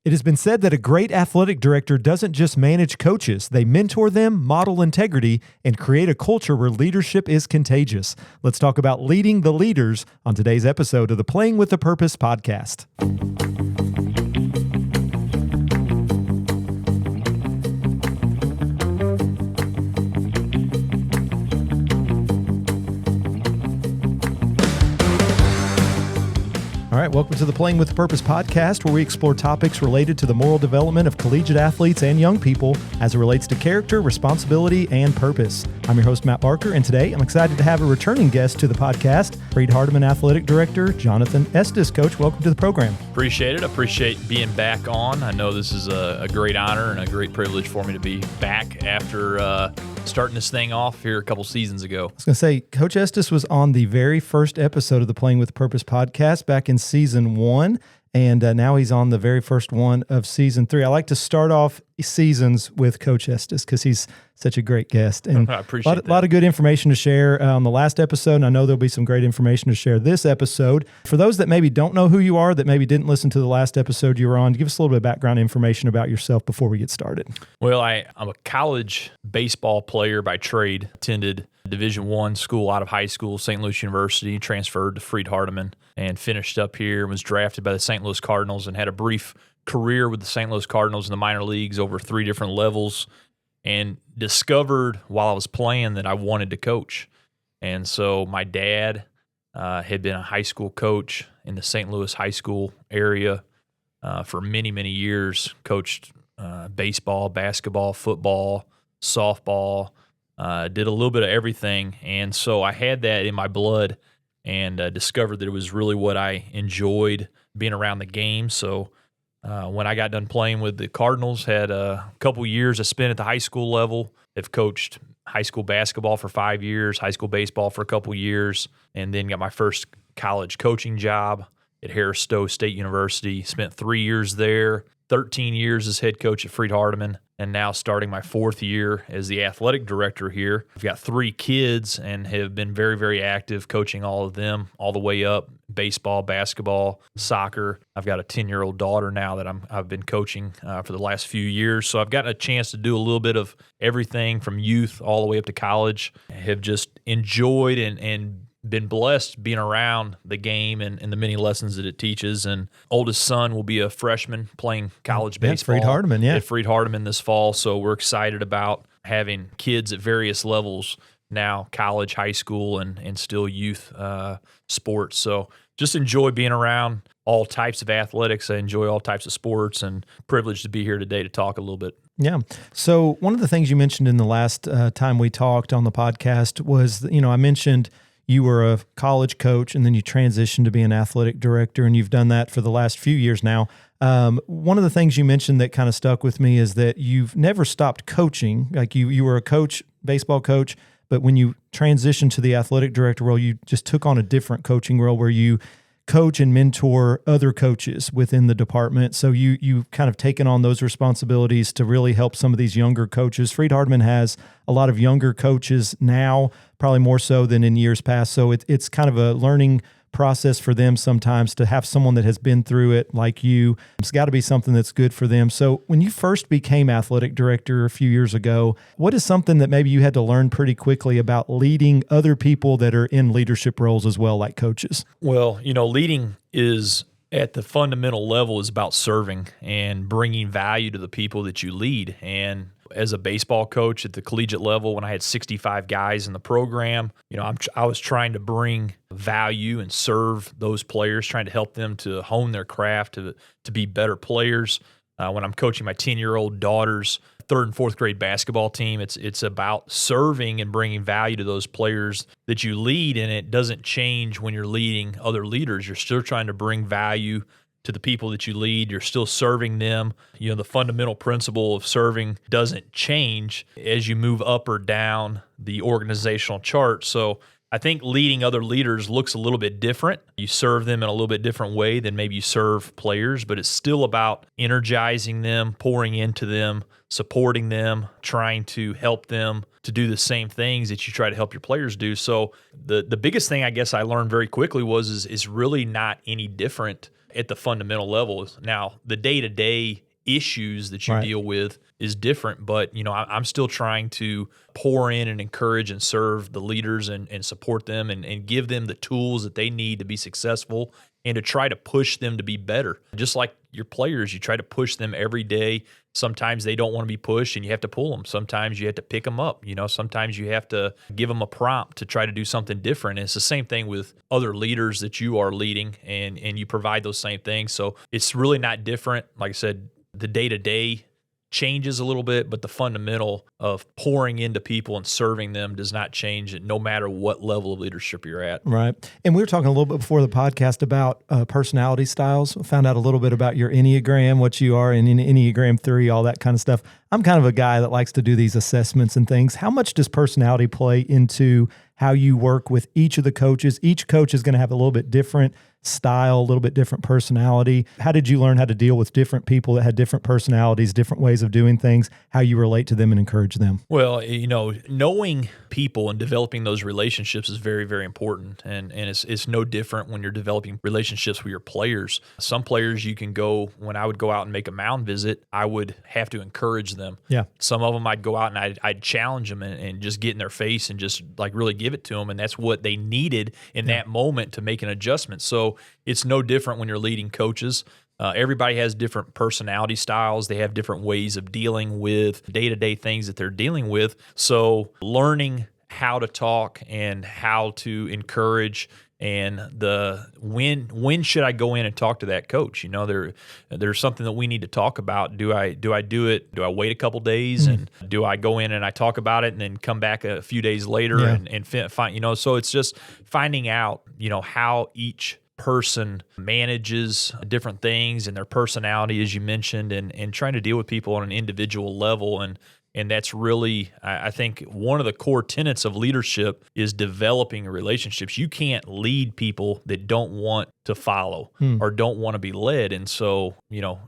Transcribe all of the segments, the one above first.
It has been said that a great athletic director doesn't just manage coaches. They mentor them, model integrity, and create a culture where leadership is contagious. Let's talk about leading the leaders on today's episode of the Playing with a Purpose podcast. All right, welcome to the Playing with a Purpose podcast, where we explore topics related to the moral development of collegiate athletes and young people as it relates to character, responsibility, and purpose. I'm your host, Matt Barker, and today I'm excited to have a returning guest to the podcast, Freed-Hardeman Athletic Director, Jonathan Estes. Coach, welcome to the program. Appreciate it. Appreciate being back on. I know this is a great honor and a great privilege for me to be back after starting this thing off here a couple seasons ago. I was going to say, Coach Estes was on the very first episode of the Playing with a Purpose podcast back in season 1, and now he's on the very first one of season 3. I like to start off seasons with Coach Estes because he's such a great guest, and I appreciate a lot of good information to share on the last episode, and I know there'll be some great information to share this episode. For those that maybe don't know who you are, that maybe didn't listen to the last episode you were on, give us a little bit of background information about yourself before we get started. Well, I'm a college baseball player by trade. Attended Division I school out of high school, St. Louis University, transferred to Freed-Hardeman, and finished up here, was drafted by the St. Louis Cardinals, and had a brief career with the St. Louis Cardinals in the minor leagues over 3 different levels, and discovered while I was playing that I wanted to coach. And so my dad had been a high school coach in the St. Louis high school area for many, many years, coached baseball, basketball, football, softball, did a little bit of everything. And so I had that in my blood, and discovered that it was really what I enjoyed, being around the game. So when I got done playing with the Cardinals, had a couple years I spent at the high school level. Have coached high school basketball for 5 years, high school baseball for a couple years, and then got my first college coaching job at Harris Stowe State University. Spent 3 years there, 13 years as head coach at Freed-Hardeman, and now starting my 4th year as the athletic director here. I've got 3 kids and have been very, very active coaching all of them all the way up, baseball, basketball, soccer. I've got a 10-year-old daughter now that I've been coaching for the last few years. So I've gotten a chance to do a little bit of everything from youth all the way up to college. I have just enjoyed and been blessed being around the game and the many lessons that it teaches. And oldest son will be a freshman playing college baseball at Freed-Hardeman this fall. So we're excited about having kids at various levels now, college, high school, and still youth sports. So just enjoy being around all types of athletics. I enjoy all types of sports, and privileged to be here today to talk a little bit. Yeah. So one of the things you mentioned in the last time we talked on the podcast was, I mentioned you were a college coach and then you transitioned to be an athletic director, and you've done that for the last few years now. One of the things you mentioned that kind of stuck with me is that you've never stopped coaching. Like you were a coach, baseball coach, but when you transitioned to the athletic director role, you just took on a different coaching role where you coach and mentor other coaches within the department. So you kind of taken on those responsibilities to really help some of these younger coaches. Freed-Hardeman has a lot of younger coaches now, probably more so than in years past. So it's kind of a learning process for them sometimes to have someone that has been through it like you. It's got to be something that's good for them. So when you first became athletic director a few years ago, what is something that maybe you had to learn pretty quickly about leading other people that are in leadership roles as well, like coaches? Well, leading is at the fundamental level is about serving and bringing value to the people that you lead. And as a baseball coach at the collegiate level, when I had 65 guys in the program, I was trying to bring value and serve those players, trying to help them to hone their craft, to be better players. When I'm coaching my 10-year-old daughter's 3rd and 4th grade basketball team, it's about serving and bringing value to those players that you lead, and it doesn't change when you're leading other leaders. You're still trying to bring value to the people that you lead. You're still serving them. The fundamental principle of serving doesn't change as you move up or down the organizational chart. So I think leading other leaders looks a little bit different. You serve them in a little bit different way than maybe you serve players, but it's still about energizing them, pouring into them, supporting them, trying to help them to do the same things that you try to help your players do. So the biggest thing I guess I learned very quickly is really not any different at the fundamental level. Now, the day-to-day issues that you deal with is different, but I'm still trying to pour in and encourage and serve the leaders and support them and give them the tools that they need to be successful and to try to push them to be better. Just like your players, you try to push them every day. Sometimes they don't want to be pushed and you have to pull them. Sometimes you have to pick them up. Sometimes you have to give them a prompt to try to do something different. And it's the same thing with other leaders that you are leading, and you provide those same things. So it's really not different. Like I said, the day-to-day changes a little bit, but the fundamental of pouring into people and serving them does not change, no matter what level of leadership you're at. Right. And we were talking a little bit before the podcast about personality styles. We found out a little bit about your Enneagram, what you are in Enneagram 3, all that kind of stuff. I'm kind of a guy that likes to do these assessments and things. How much does personality play into how you work with each of the coaches? Each coach is going to have a little bit different style, a little bit different personality. How did you learn how to deal with different people that had different personalities, different ways of doing things, how you relate to them and encourage them? Well, knowing people and developing those relationships is very, very important. And it's no different when you're developing relationships with your players. Some players you can go, when I would go out and make a mound visit, I would have to encourage them. Yeah. Some of them I'd go out and I'd challenge them and just get in their face and just like really give it to them. And that's what they needed in that moment to make an adjustment. So it's no different when you're leading coaches. Everybody has different personality styles. They have different ways of dealing with day-to-day things that they're dealing with. So learning how to talk and how to encourage and when should I go in and talk to that coach? There's something that we need to talk about. Do I do it? Do I wait a couple days and do I go in and I talk about it and then come back a few days later and find, so it's just finding out, how each person manages different things and their personality, as you mentioned, and trying to deal with people on an individual level. And that's really, I think, one of the core tenets of leadership is developing relationships. You can't lead people that don't want to follow or don't want to be led. And so,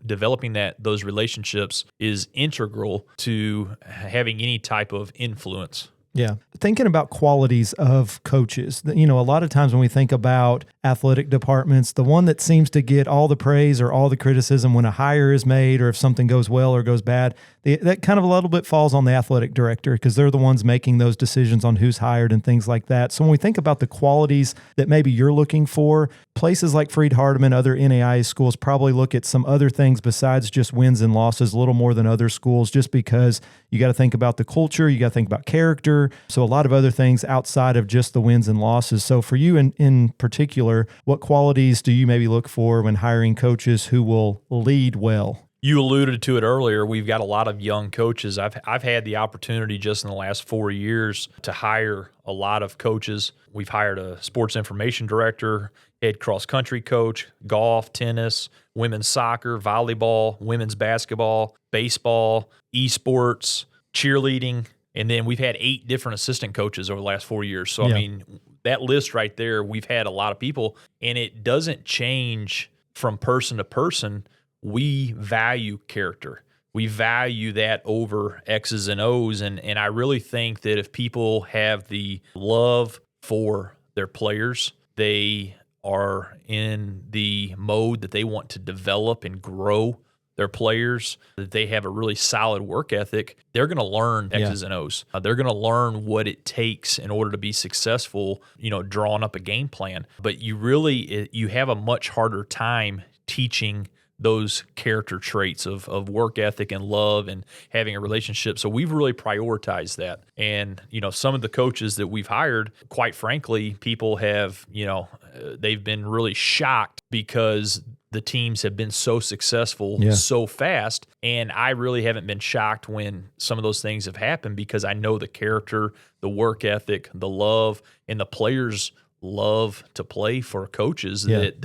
developing those relationships is integral to having any type of influence. Yeah. Thinking about qualities of coaches, a lot of times when we think about athletic departments, the one that seems to get all the praise or all the criticism when a hire is made or if something goes well or goes bad, that kind of a little bit falls on the athletic director because they're the ones making those decisions on who's hired and things like that. So when we think about the qualities that maybe you're looking for, places like Freed-Hardeman, other NAIA schools probably look at some other things besides just wins and losses a little more than other schools, just because you got to think about the culture, you got to think about character. So a lot of other things outside of just the wins and losses. So for you in particular, what qualities do you maybe look for when hiring coaches who will lead well? You alluded to it earlier. We've got a lot of young coaches. I've had the opportunity just in the last 4 years to hire a lot of coaches. We've hired a sports information director, head cross country coach, golf, tennis, women's soccer, volleyball, women's basketball, baseball, esports, cheerleading. And then we've had 8 different assistant coaches over the last 4 years. So, I mean, that list right there, we've had a lot of people, and it doesn't change from person to person. We value character. We value that over X's and O's. And I really think that if people have the love for their players, they are in the mode that they want to develop and grow their players, that they have a really solid work ethic, they're going to learn X's and O's. They're going to learn what it takes in order to be successful, drawing up a game plan. But you have a much harder time teaching those character traits of work ethic and love and having a relationship. So we've really prioritized that. And, some of the coaches that we've hired, quite frankly, people have, they've been really shocked because the teams have been so successful so fast. And I really haven't been shocked when some of those things have happened because I know the character, the work ethic, the love, and the players love to play for coaches that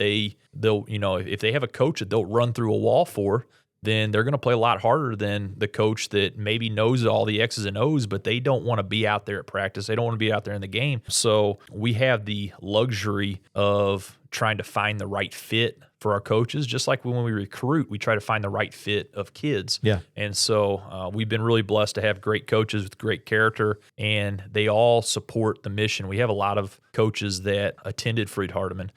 they'll, if they have a coach that they'll run through a wall for, then they're going to play a lot harder than the coach that maybe knows all the X's and O's, but they don't want to be out there at practice. They don't want to be out there in the game. So we have the luxury of trying to find the right fit for our coaches. Just like when we recruit, we try to find the right fit of kids. Yeah. And so we've been really blessed to have great coaches with great character, and they all support the mission. We have a lot of coaches that attended Freed-Hardeman,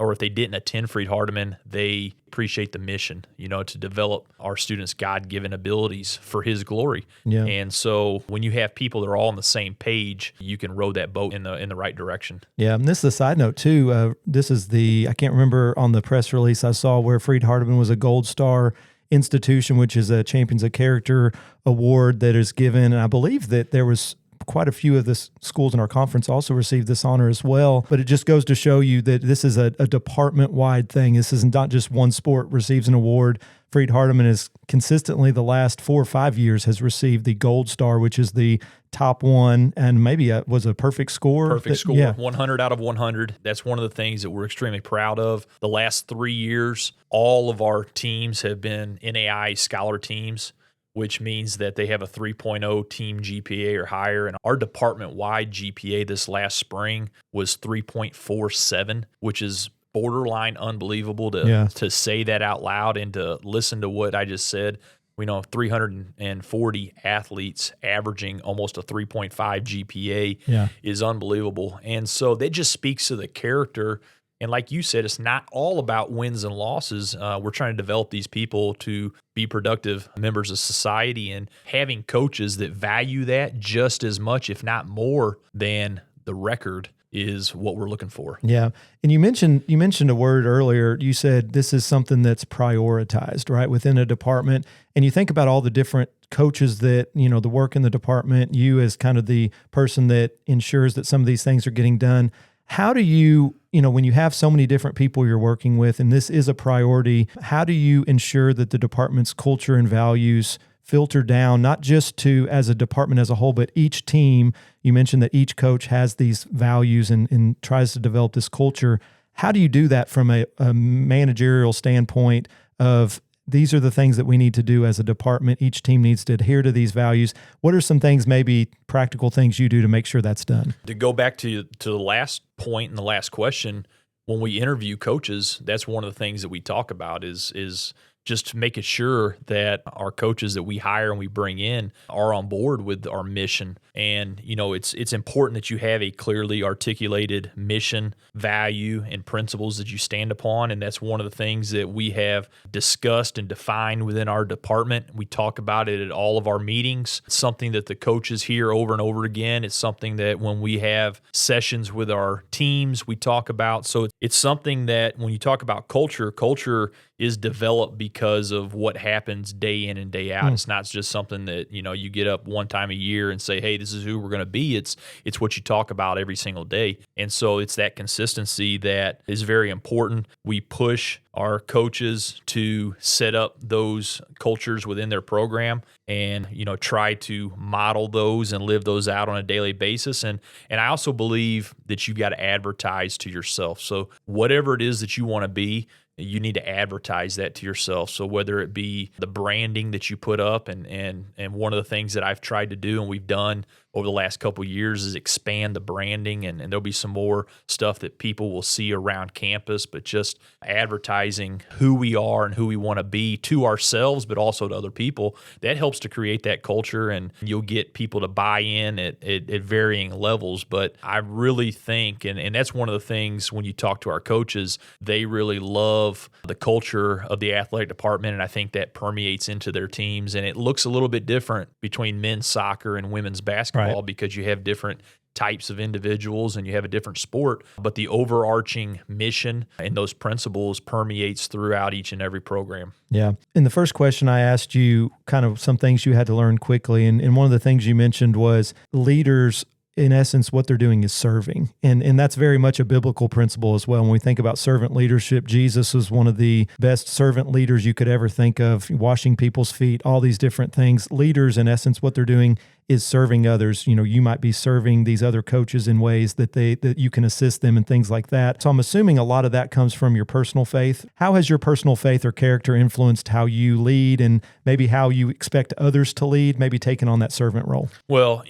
or if they didn't attend Freed-Hardeman, they appreciate the mission, to develop our students' God-given abilities for His glory. Yeah. And so when you have people that are all on the same page, you can row that boat in the right direction. Yeah, and this is a side note too. This is I can't remember on the press release I saw where Freed-Hardeman was a Gold Star institution, which is a Champions of Character award that is given. And I believe that there was quite a few of the schools in our conference also received this honor as well. But it just goes to show you that this is a department-wide thing. This is not just one sport receives an award. Freed-Hardeman is consistently the last 4 or 5 years has received the Gold Star, which is the top one, and maybe was a perfect score. Perfect score, 100 out of 100. That's one of the things that we're extremely proud of. The last 3 years, all of our teams have been NAI scholar teams, which means that they have a 3.0 team GPA or higher. And our department-wide GPA this last spring was 3.47, which is borderline unbelievable to say that out loud and to listen to what I just said. We know 340 athletes averaging almost a 3.5 GPA is unbelievable. And so that just speaks to the character. And like you said, it's not all about wins and losses. We're trying to develop these people to be productive members of society, and having coaches that value that just as much, if not more, than the record is what we're looking for. Yeah. And you mentioned a word earlier. You said this is something that's prioritized, right, within a department. And you think about all the different coaches that, the work in the department, you as kind of the person that ensures that some of these things are getting done. How do you, when you have so many different people you're working with, and this is a priority, how do you ensure that the department's culture and values filter down, not just to as a department as a whole, but each team? You mentioned that each coach has these values and tries to develop this culture. How do you do that from a managerial standpoint of these are the things that we need to do as a department? Each team needs to adhere to these values. What are some things, maybe practical things you do to make sure that's done? To go back to the last point and the last question, when we interview coaches, that's one of the things that we talk about is just making sure that our coaches that we hire and we bring in are on board with our mission. And, it's important that you have a clearly articulated mission, value, and principles that you stand upon. And that's one of the things that we have discussed and defined within our department. We talk about it at all of our meetings. It's something that the coaches hear over and over again. It's something that when we have sessions with our teams, we talk about. So it's something that when you talk about culture is developed because of what happens day in and day out. It's not just something that, you get up one time a year and say, hey, this is who we're going to be. It's what you talk about every single day. And so it's that consistency that is very important. We push our coaches to set up those cultures within their program and, try to model those and live those out on a daily basis. And I also believe that you've got to advertise to yourself. So whatever it is that you want to be, you need to advertise that to yourself. So whether it be the branding that you put up, and one of the things that I've tried to do and we've done over the last couple of years is expand the branding, and there'll be some more stuff that people will see around campus, but just advertising who we are and who we want to be to ourselves, but also to other people. That helps to create that culture, and you'll get people to buy in at varying levels. But I really think, and that's one of the things when you talk to our coaches, they really love the culture of the athletic department, and I think that permeates into their teams. And it looks a little bit different between men's soccer and women's basketball, right, because you have different types of individuals and you have a different sport, but the overarching mission and those principles permeates throughout each and every program. Yeah. In the first question, I asked you kind of some things you had to learn quickly. And one of the things you mentioned was leaders, in essence, what they're doing is serving. And that's very much a biblical principle as well. When we think about servant leadership, Jesus was one of the best servant leaders you could ever think of, washing people's feet, all these different things. Leaders, in essence, what they're doing is serving others. You might be serving these other coaches in ways that you can assist them and things like that. So I'm assuming a lot of that comes from your personal faith. How has your personal faith or character influenced how you lead and maybe how you expect others to lead, maybe taking on that servant role? Well,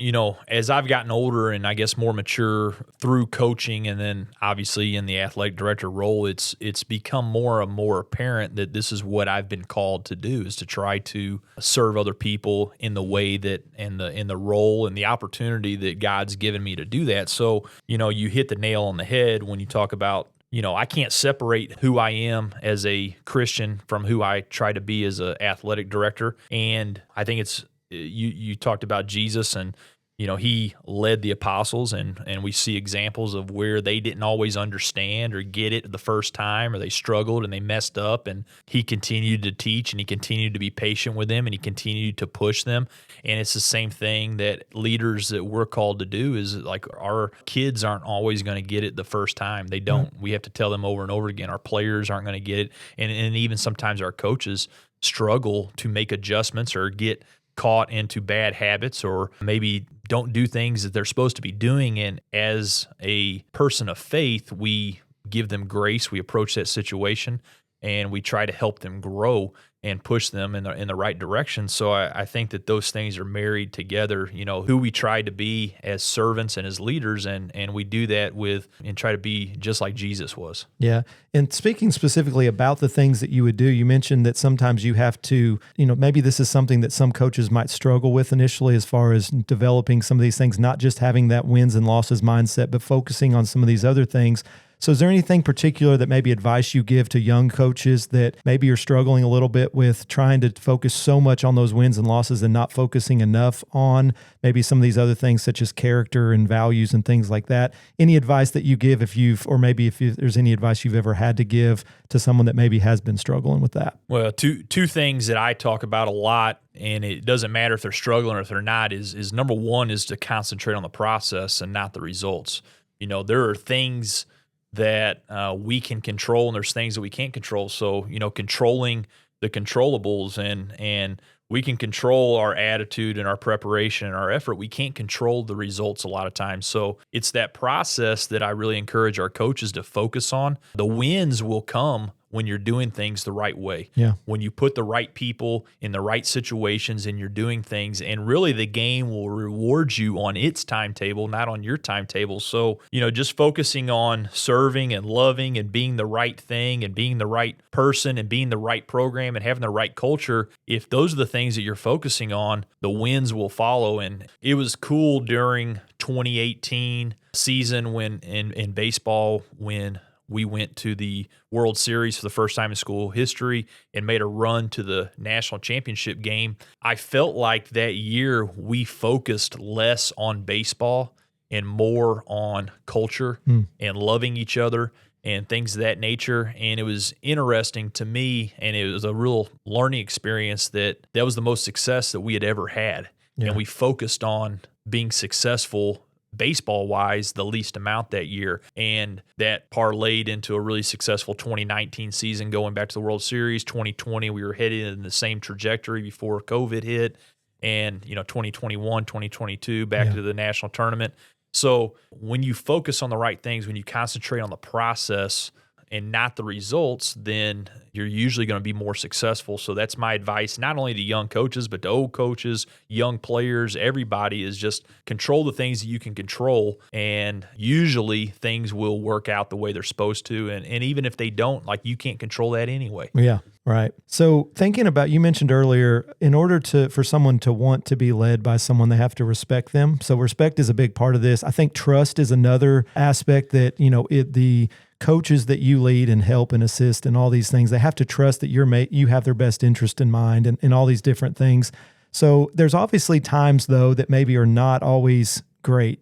as I've gotten older and I guess more mature through coaching and then obviously in the athletic director role, it's become more and more apparent that this is what I've been called to do, is to try to serve other people in the way that in and the role and the opportunity that God's given me to do that. So, you hit the nail on the head when you talk about, I can't separate who I am as a Christian from who I try to be as an athletic director. And I think it's, you talked about Jesus, and he led the apostles, and we see examples of where they didn't always understand or get it the first time, or they struggled and they messed up, and he continued to teach, and he continued to be patient with them, and he continued to push them. And it's the same thing that leaders that we're called to do is like our kids aren't always going to get it the first time. They don't. Right. We have to tell them over and over again. Our players aren't going to get it. And even sometimes our coaches struggle to make adjustments or get caught into bad habits, or maybe don't do things that they're supposed to be doing. And as a person of faith, we give them grace. We approach that situation and we try to help them grow and push them in the right direction. So I think that those things are married together, who we try to be as servants and as leaders, and we do that and try to be just like Jesus was. Yeah. And speaking specifically about the things that you would do, you mentioned that sometimes you have to, maybe this is something that some coaches might struggle with initially as far as developing some of these things, not just having that wins and losses mindset, but focusing on some of these other things. So is there anything particular that maybe advice you give to young coaches that maybe you're struggling a little bit with trying to focus so much on those wins and losses and not focusing enough on maybe some of these other things such as character and values and things like that? Any advice that you give if there's any advice you've ever had to give to someone that maybe has been struggling with that? Well, two things that I talk about a lot, and it doesn't matter if they're struggling or if they're not, is number one is to concentrate on the process and not the results. There are things that we can control, and there's things that we can't control. So, controlling the controllables, and we can control our attitude and our preparation and our effort. We can't control the results a lot of times. So it's that process that I really encourage our coaches to focus on. The wins will come when you're doing things the right way. Yeah. When you put the right people in the right situations and you're doing things, and really the game will reward you on its timetable, not on your timetable. So, just focusing on serving and loving and being the right thing and being the right person and being the right program and having the right culture, if those are the things that you're focusing on, the wins will follow. And it was cool during 2018 season when in baseball, when we went to the World Series for the first time in school history and made a run to the national championship game. I felt like that year we focused less on baseball and more on culture and loving each other and things of that nature. And it was interesting to me, and it was a real learning experience that was the most success that we had ever had. Yeah. And we focused on being successful baseball-wise the least amount that year, and that parlayed into a really successful 2019 season going back to the World Series. 2020, we were headed in the same trajectory before COVID hit, and 2021, 2022, back to the national tournament. So when you focus on the right things, when you concentrate on the process and not the results, then you're usually going to be more successful. So that's my advice, not only to young coaches, but to old coaches, young players, everybody, is just control the things that you can control. And usually things will work out the way they're supposed to. And even if they don't, you can't control that anyway. Yeah. Right. So thinking about, you mentioned earlier, in order for someone to want to be led by someone, they have to respect them. So respect is a big part of this. I think trust is another aspect that, the coaches that you lead and help and assist and all these things, they have to trust that you have their best interest in mind and all these different things. So there's obviously times, though, that maybe are not always great.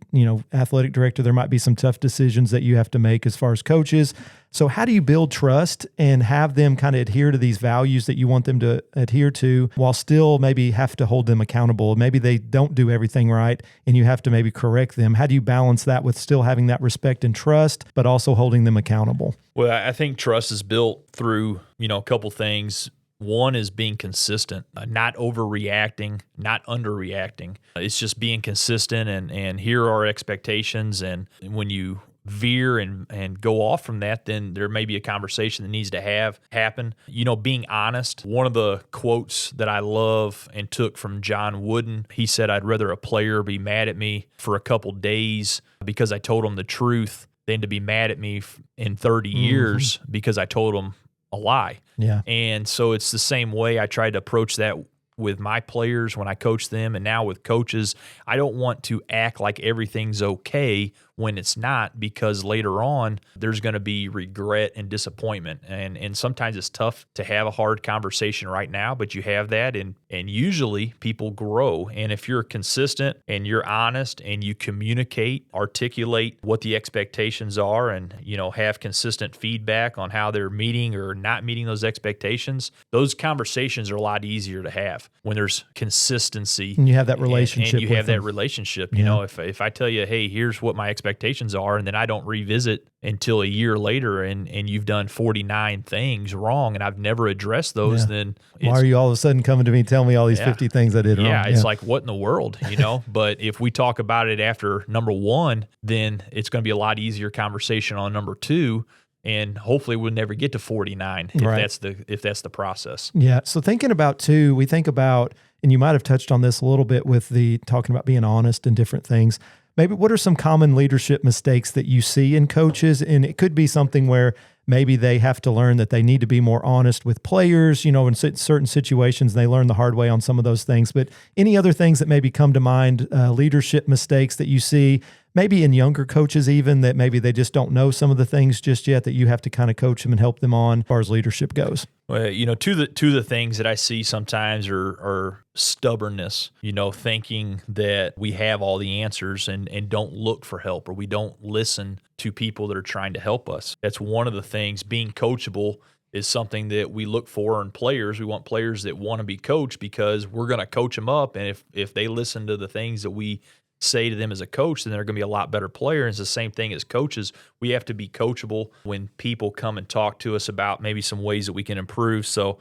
Athletic director, there might be some tough decisions that you have to make as far as coaches. So how do you build trust and have them kind of adhere to these values that you want them to adhere to while still maybe have to hold them accountable? Maybe they don't do everything right and you have to maybe correct them. How do you balance that with still having that respect and trust, but also holding them accountable? Well, I think trust is built through, a couple things. One is being consistent, not overreacting, not underreacting. It's just being consistent and here are our expectations. And when you veer and go off from that, then there may be a conversation that needs to happen. Being honest. One of the quotes that I love and took from John Wooden, he said, "I'd rather a player be mad at me for a couple days because I told him the truth than to be mad at me in 30 years because I told him a lie." Yeah. And so it's the same way I tried to approach that with my players when I coach them, and now with coaches, I don't want to act like everything's okay when it's not, because later on there's going to be regret and disappointment. And sometimes it's tough to have a hard conversation right now, but you have that, and usually people grow. And if you're consistent and you're honest and you communicate, articulate what the expectations are, and have consistent feedback on how they're meeting or not meeting those expectations, those conversations are a lot easier to have when there's consistency. And you have that relationship. And you have that relationship. If I tell you, hey, here's what my expectations are, and then I don't revisit until a year later, and you've done 49 things wrong, and I've never addressed those, then why are you all of a sudden coming to me telling me all these 50 things I did wrong? Yeah, it's like, what in the world, But if we talk about it after number one, then it's going to be a lot easier conversation on number two. And hopefully we'll never get to 49 if that's the process. Yeah. So thinking about too, we think about, and you might have touched on this a little bit with the talking about being honest and different things. Maybe what are some common leadership mistakes that you see in coaches? And it could be something where maybe they have to learn that they need to be more honest with players, in certain situations, and they learn the hard way on some of those things. But any other things that maybe come to mind, leadership mistakes that you see, maybe in younger coaches even, that maybe they just don't know some of the things just yet that you have to kind of coach them and help them on as far as leadership goes? Well, two of the things that I see sometimes are stubbornness, thinking that we have all the answers and don't look for help, or we don't listen to people that are trying to help us. That's one of the things. Being coachable is something that we look for in players. We want players that want to be coached, because we're going to coach them up. And if they listen to the things that we say to them as a coach, then they're going to be a lot better player. And it's the same thing as coaches. We have to be coachable when people come and talk to us about maybe some ways that we can improve. So,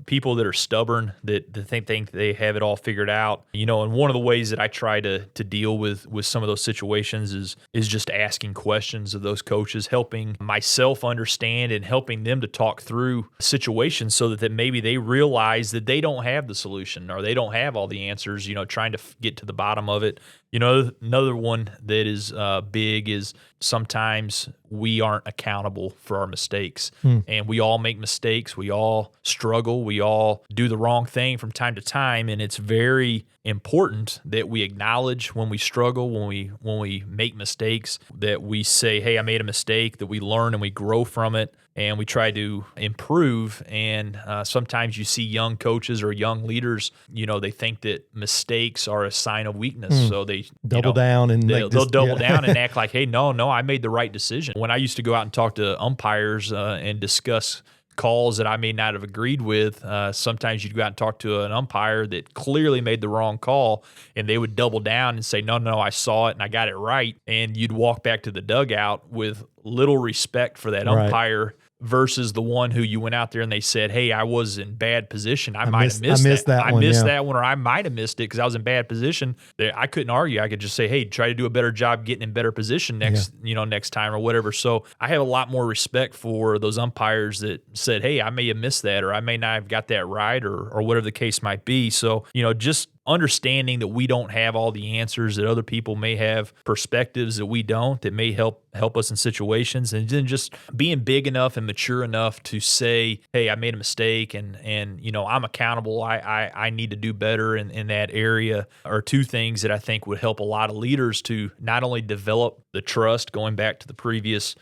people that are stubborn, that think they have it all figured out, and one of the ways that I try to deal with some of those situations is just asking questions of those coaches, helping myself understand and helping them to talk through situations so that maybe they realize that they don't have the solution or they don't have all the answers, trying to get to the bottom of it. Another one that is big is sometimes we aren't accountable for our mistakes. And we all make mistakes. We all struggle. We all do the wrong thing from time to time. And it's very important that we acknowledge when we struggle, when we make mistakes, that we say, hey, I made a mistake, that we learn and we grow from it, and we try to improve. And sometimes you see young coaches or young leaders, they think that mistakes are a sign of weakness. So they double down and they'll double down and act like, hey, no, I made the right decision. When I used to go out and talk to umpires and discuss calls that I may not have agreed with, sometimes you'd go out and talk to an umpire that clearly made the wrong call, and they would double down and say, no, I saw it and I got it right. And you'd walk back to the dugout with little respect for that umpire versus the one who you went out there and they said, hey, I was in bad position. I might have missed that. I missed that one, or I might have missed it because I was in bad position. I couldn't argue. I could just say, hey, try to do a better job getting in better position next time or whatever. So I have a lot more respect for those umpires that said, hey, I may have missed that, or I may not have got that right, or whatever the case might be. So, just understanding that we don't have all the answers, that other people may have perspectives that we don't, that may help us in situations, and then just being big enough and mature enough to say, hey, I made a mistake, and I'm accountable. I need to do better in that area, are two things that I think would help a lot of leaders to not only develop the trust, going back to the previous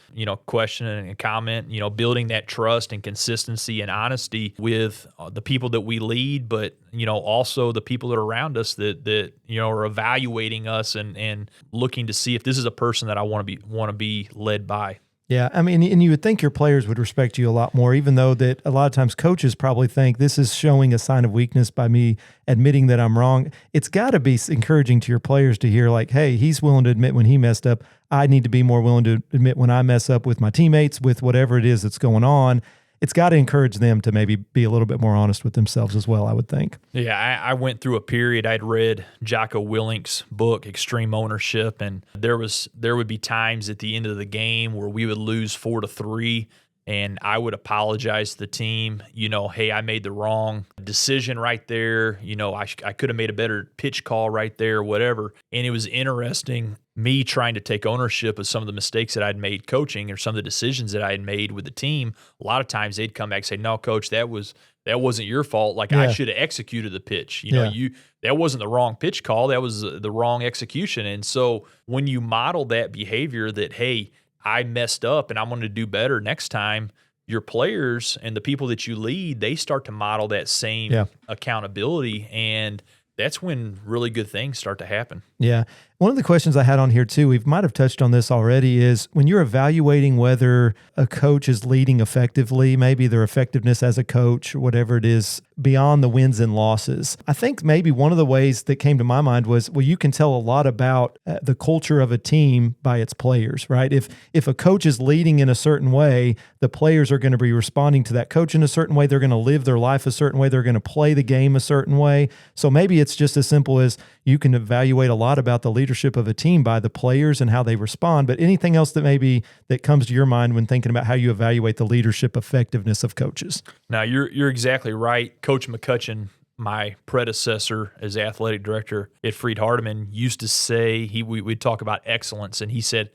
question and comment, building that trust and consistency and honesty with the people that we lead, but also the people that are around us that are evaluating us and looking to see if this is a person that I want to be led by. Yeah, I mean, and you would think your players would respect you a lot more, even though that a lot of times coaches probably think this is showing a sign of weakness by me admitting that I'm wrong. It's got to be encouraging to your players to hear like, hey, he's willing to admit when he messed up. I need to be more willing to admit when I mess up with my teammates, with whatever it is that's going on. It's got to encourage them to maybe be a little bit more honest with themselves as well, I would think. Yeah, I went through a period. I'd read Jocko Willink's book, Extreme Ownership, and there would be times at the end of the game where we would lose 4-3, and I would apologize to the team. Hey, I made the wrong decision right there. I could have made a better pitch call right there, whatever. And it was interesting, me trying to take ownership of some of the mistakes that I'd made coaching or some of the decisions that I had made with the team. A lot of times they'd come back and say, no, coach, that was that wasn't your fault. Like, I Yeah. should have executed the pitch. You know, Yeah. that wasn't the wrong pitch call. That was the wrong execution. And so when you model that behavior that, hey, I messed up and I'm going to do better next time, your players and the people that you lead, they start to model that same Yeah. accountability. And that's when really good things start to happen. Yeah. One of the questions I had on here too, we might have touched on this already, is when you're evaluating whether a coach is leading effectively, maybe their effectiveness as a coach, or whatever it is, beyond the wins and losses. I think maybe one of the ways that came to my mind was, well, you can tell a lot about the culture of a team by its players, right? If a coach is leading in a certain way, the players are going to be responding to that coach in a certain way. They're going to live their life a certain way. They're going to play the game a certain way. So maybe it's just as simple as you can evaluate a lot about the leadership of a team by the players and how they respond. But anything else that comes to your mind when thinking about how you evaluate the leadership effectiveness of coaches? Now, you're exactly right. Coach McCutcheon, my predecessor as athletic director at Freed-Hardeman, used to say, we'd talk about excellence, and he said,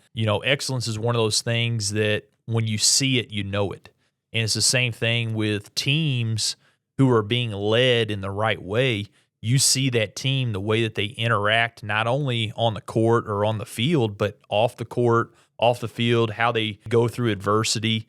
excellence is one of those things that when you see it, you know it. And it's the same thing with teams who are being led in the right way. You see that team, the way that they interact, not only on the court or on the field, but off the court, off the field, how they go through adversity,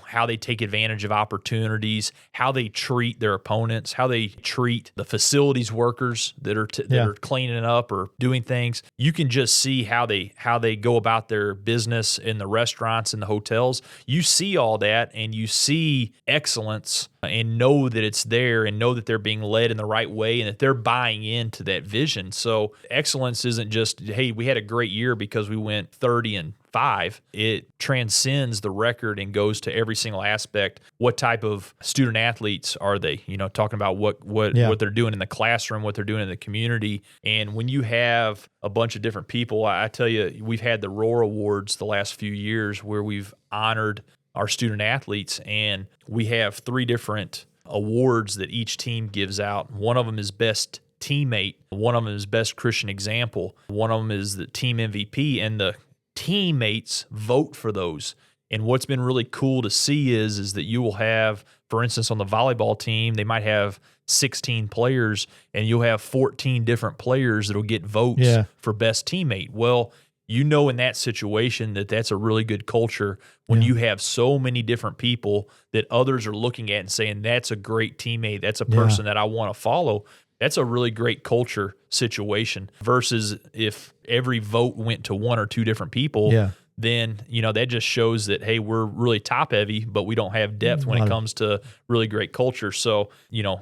how they take advantage of opportunities, how they treat their opponents, how they treat the facilities workers that are cleaning up or doing things. You can just see how they go about their business in the restaurants and the hotels. You see all that, and you see excellence and know that it's there and know that they're being led in the right way and that they're buying into that vision. So excellence isn't just, hey, we had a great year because we went 30-5. It transcends the record and goes to every single aspect. What type of student athletes are they? Talking about what they're doing in the classroom, what they're doing in the community. And when you have a bunch of different people, I tell you, we've had the Roar Awards the last few years where we've honored our student athletes, and we have 3 different awards that each team gives out. One of them is best teammate, one of them is best Christian example, one of them is the team MVP, and the teammates vote for those. And what's been really cool to see is that you will have, for instance, on the volleyball team, they might have 16 players, and you'll have 14 different players that'll get votes for best teammate. Well, in that situation that's a really good culture when you have so many different people that others are looking at and saying, that's a great teammate, that's a person that I want to follow. That's a really great culture situation versus if every vote went to 1 or 2 different people, then, that just shows that, hey, we're really top heavy, but we don't have depth when it comes to really great culture. So,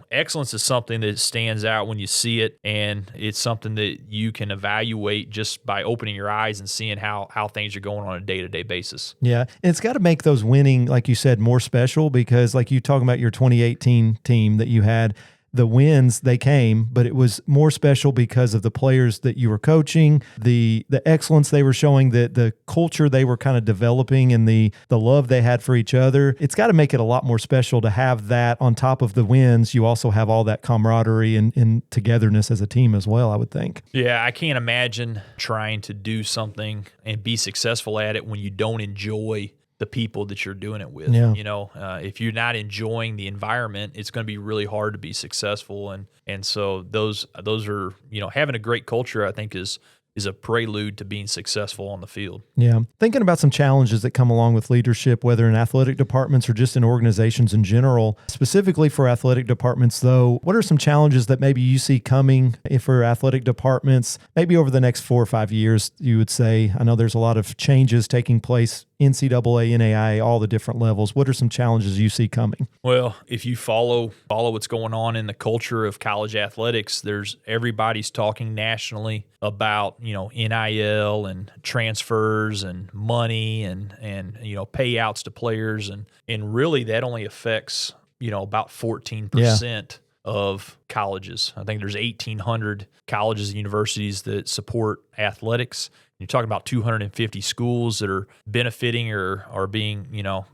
excellence is something that stands out when you see it, and it's something that you can evaluate just by opening your eyes and seeing how things are going on a day-to-day basis. Yeah. And it's got to make those winning, like you said, more special, because like you talking about your 2018 team that you had, the wins, they came, but it was more special because of the players that you were coaching, the excellence they were showing, the culture they were kind of developing, and the love they had for each other. It's got to make it a lot more special to have that on top of the wins. You also have all that camaraderie and togetherness as a team as well, I would think. Yeah, I can't imagine trying to do something and be successful at it when you don't enjoy the people that you're doing it with. If you're not enjoying the environment, it's going to be really hard to be successful. And so those are, having a great culture, I think is a prelude to being successful on the field. Yeah. Thinking about some challenges that come along with leadership, whether in athletic departments or just in organizations in general. Specifically for athletic departments, though, what are some challenges that maybe you see coming for athletic departments, maybe over the next 4 or 5 years, you would say? I know there's a lot of changes taking place, NCAA, NAIA, all the different levels. What are some challenges you see coming? Well, if you follow what's going on in the culture of college athletics, everybody's talking nationally about, NIL and transfers and money and payouts to players. And really that only affects, about 14% of colleges. I think there's 1,800 colleges and universities that support athletics. You're talking about 250 schools that are benefiting or are being,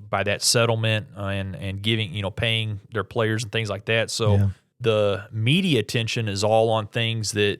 by that settlement and giving, paying their players and things like that. So the media attention is all on things that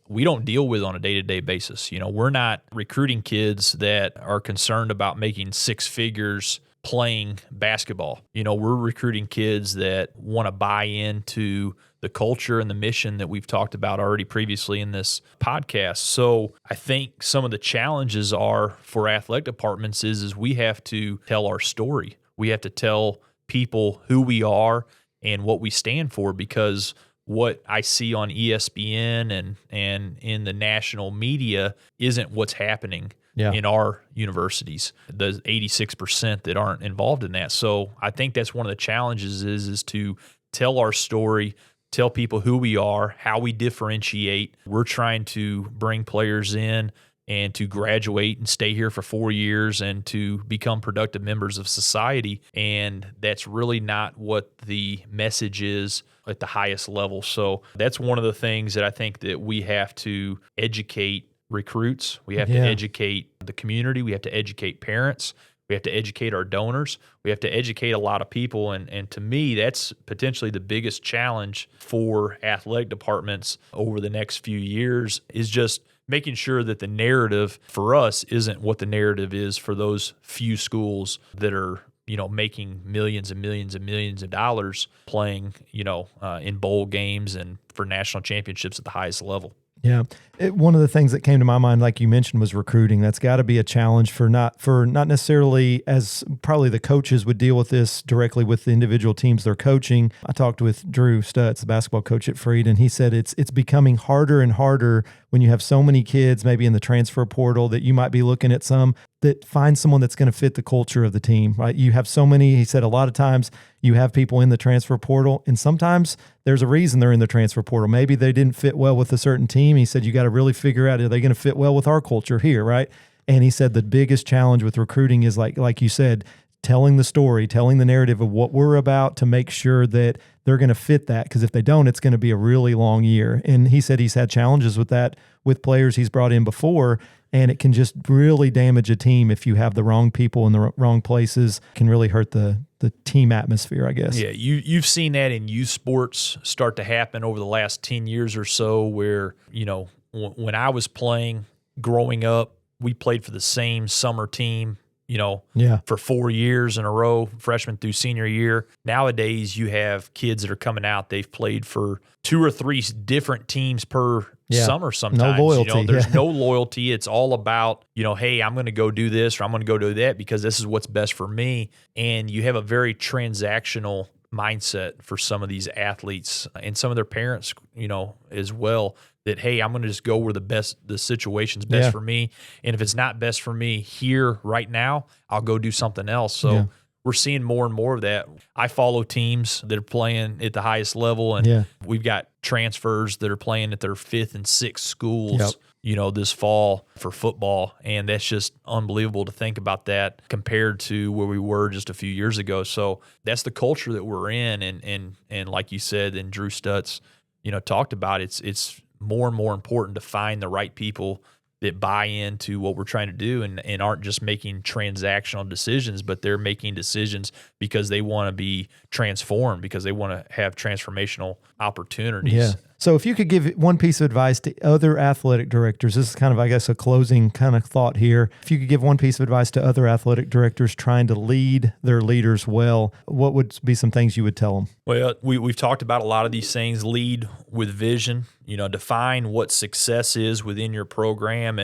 we don't deal with on a day-to-day basis. We're not recruiting kids that are concerned about making 6 figures playing basketball. We're recruiting kids that want to buy into the culture and the mission that we've talked about already previously in this podcast. So I think some of the challenges are for athletic departments is we have to tell our story. We have to tell people who we are and what we stand for, because what I see on ESPN and in the national media isn't what's happening in our universities, the 86% that aren't involved in that. So I think that's one of the challenges is to tell our story, tell people who we are, how we differentiate. We're trying to bring players in and to graduate and stay here for 4 years and to become productive members of society. And that's really not what the message is at the highest level. So that's one of the things that I think that we have to educate recruits. We have to educate the community. We have to educate parents. We have to educate our donors. We have to educate a lot of people. And to me, that's potentially the biggest challenge for athletic departments over the next few years, is just making sure that the narrative for us isn't what the narrative is for those few schools that are, making millions and millions and millions of dollars playing, in bowl games and for national championships at the highest level. Yeah. One of the things that came to my mind, like you mentioned, was recruiting. That's got to be a challenge for not necessarily, as probably the coaches would deal with this directly with the individual teams they're coaching. I talked with Drew Stutz, the basketball coach at Freed, and he said it's becoming harder and harder when you have so many kids maybe in the transfer portal that you might be looking at some that find someone that's going to fit the culture of the team, right? You have so many, he said a lot of times you have people in the transfer portal, and sometimes there's a reason they're in the transfer portal. Maybe they didn't fit well with a certain team. He said, you got to really figure out, are they going to fit well with our culture here, right? And he said the biggest challenge with recruiting is like you said, telling the story, telling the narrative of what we're about to make sure that they're going to fit that. Because if they don't, it's going to be a really long year. And he said he's had challenges with that with players he's brought in before, and it can just really damage a team if you have the wrong people in the wrong places. It can really hurt the team atmosphere, I guess. Yeah, you've seen that in youth sports start to happen over the last 10 years or so, where, when I was playing growing up, we played for the same summer team, for 4 years in a row, freshman through senior year. Nowadays, you have kids that are coming out, they've played for 2 or 3 different teams per summer sometimes. No loyalty. There's no loyalty. It's all about, hey, I'm going to go do this or I'm going to go do that because this is what's best for me. And you have a very transactional mindset for some of these athletes and some of their parents, as well, that, hey, I'm going to just go where the situation's best for me. And if it's not best for me here right now, I'll go do something else. So we're seeing more and more of that. I follow teams that are playing at the highest level, and we've got transfers that are playing at their 5th and 6th schools, this fall for football. And that's just unbelievable to think about that compared to where we were just a few years ago. So that's the culture that we're in. And like you said, and Drew Stutz, talked about, it's more and more important to find the right people that buy into what we're trying to do and aren't just making transactional decisions, but they're making decisions because they want to be transformed, because they want to have transformational opportunities. Yeah. So if you could give one piece of advice to other athletic directors, this is kind of, I guess, a closing kind of thought here. If you could give one piece of advice to other athletic directors trying to lead their leaders well, what would be some things you would tell them? Well, we've talked about a lot of these things. Lead with vision, define what success is within your program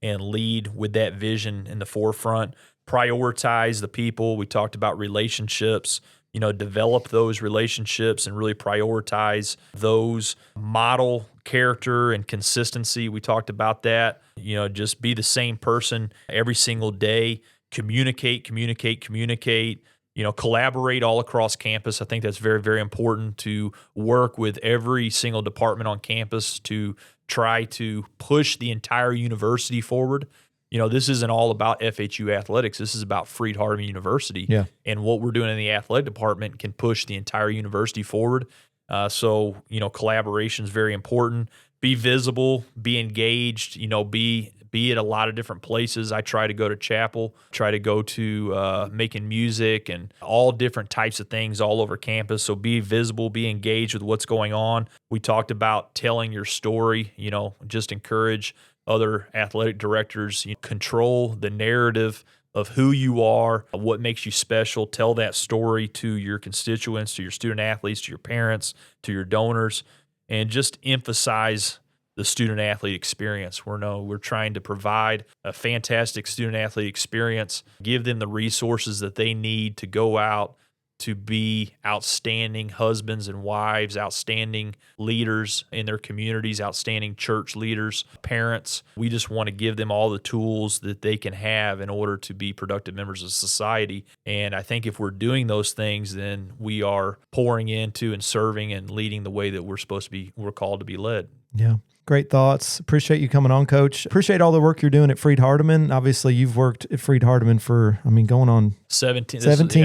and lead with that vision in the forefront. Prioritize the people. We talked about relationships. Develop those relationships and really prioritize those. Model character and consistency. We talked about that. Just be the same person every single day. Communicate. Collaborate all across campus. I think that's very, very important to work with every single department on campus to try to push the entire university forward. This isn't all about FHU athletics. This is about Freed-Hardeman University. Yeah. And what we're doing in the athletic department can push the entire university forward. So collaboration is very important. Be visible, be engaged, be at a lot of different places. I try to go to chapel, try to go to making music and all different types of things all over campus. So be visible, be engaged with what's going on. We talked about telling your story, just encourage other athletic directors, control the narrative of who you are, what makes you special. Tell that story to your constituents, to your student athletes, to your parents, to your donors, and just emphasize the student athlete experience. We're trying to provide a fantastic student athlete experience, give them the resources that they need to go out to be outstanding husbands and wives, outstanding leaders in their communities, outstanding church leaders, parents. We just want to give them all the tools that they can have in order to be productive members of society. And I think if we're doing those things, then we are pouring into and serving and leading the way that we're called to be led. Yeah. Great thoughts. Appreciate you coming on, Coach. Appreciate all the work you're doing at Freed-Hardeman. Obviously, you've worked at Freed-Hardeman for, going on 17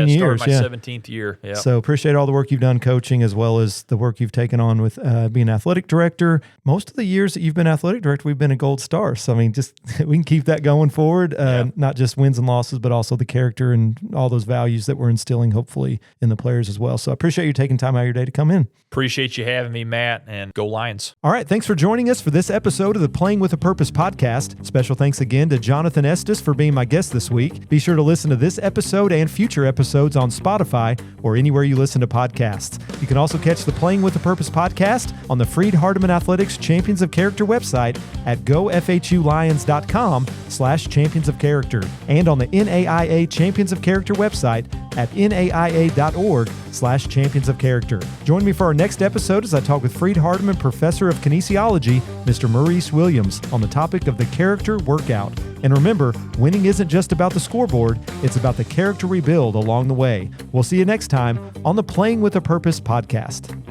years. My 17th year. Yeah. So appreciate all the work you've done coaching, as well as the work you've taken on with being athletic director. Most of the years that you've been athletic director, we've been a gold star. So, just we can keep that going forward. Not just wins and losses, but also the character and all those values that we're instilling, hopefully, in the players as well. So I appreciate you taking time out of your day to come in. Appreciate you having me, Matt, and go Lions. All right. Thanks for joining us for this episode of the Playing with a Purpose podcast. Special thanks again to Jonathan Estes for being my guest this week. Be sure to listen to this episode and future episodes on Spotify or anywhere you listen to podcasts. You can also catch the Playing with a Purpose podcast on the Freed-Hardeman Athletics Champions of Character website at gofhulions.com/champions of character and on the NAIA Champions of Character website at naia.org/champions of character. Join me for our next episode as I talk with Freed-Hardeman Professor of Kinesiology, Mr. Maurice Williams, on the topic of the character workout. And remember, winning isn't just about the scoreboard, it's about the character we build along the way. We'll see you next time on the Playing with a Purpose podcast.